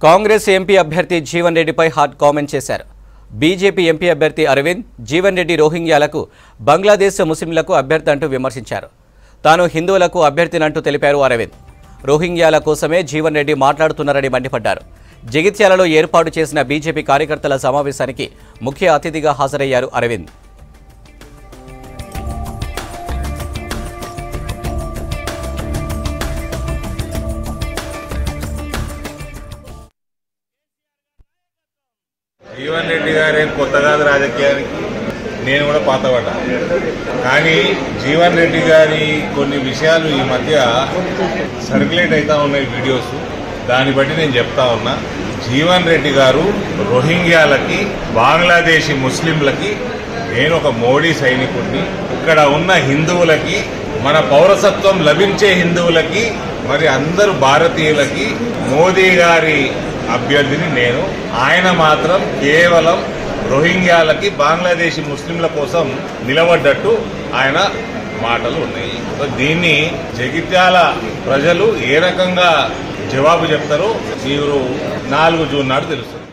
Congress MP అభ్యర్థి జీవన్ రెడ్డిపై hot comment చేశారు. బీజేపీ ఎంపీ అభ్యర్థి అరవింద్ జీవన్ రెడ్డి రోహింగ్యాలకు బంగ్లాదేశ్ ముస్లింలకు అభ్యర్థి అంటూ విమర్శించారు. తాను హిందువులకు అభ్యర్థినంటూ తెలిపారు అరవింద్. రోహింగ్యాల కోసమే జీవన్ రెడ్డి మాట్లాడుతున్నారని మండిపడ్డారు. జగిత్యాలలో ఏర్పాటు చేసిన బీజేపీ కార్యకర్తల సమావేశానికి ముఖ్య అతిథిగా హాజరయ్యారు అరవింద్. జీవన్ రెడ్డి గారేం కొత్త కాదు రాజకీయానికి, నేను కూడా పాతపడ్డా. కానీ జీవన్ రెడ్డి గారి కొన్ని విషయాలు ఈ మధ్య సర్క్యులేట్ అవుతా ఉన్నాయి వీడియోస్, దాన్ని బట్టి నేను చెప్తా ఉన్నా. జీవన్ రెడ్డి గారు రోహింగ్యాలకి బంగ్లాదేశీ ముస్లింలకి నేను ఒక మోడీ సైనికుడిని, ఇక్కడ ఉన్న హిందువులకి మన పౌరసత్వం లభించే హిందువులకి మరి అందరు భారతీయులకి మోదీ గారి అభ్యర్థిని నేను. ఆయన మాత్రం కేవలం రోహింగ్యాలకి బంగ్లాదేశీ ముస్లింల కోసం నిలబడ్డట్టు ఆయన మాటలు ఉన్నాయి. దీన్ని జగిత్యాల ప్రజలు ఏ రకంగా జవాబు చెప్తారో మీరు 4 జూన్ నాడు తెలుస్తుంది.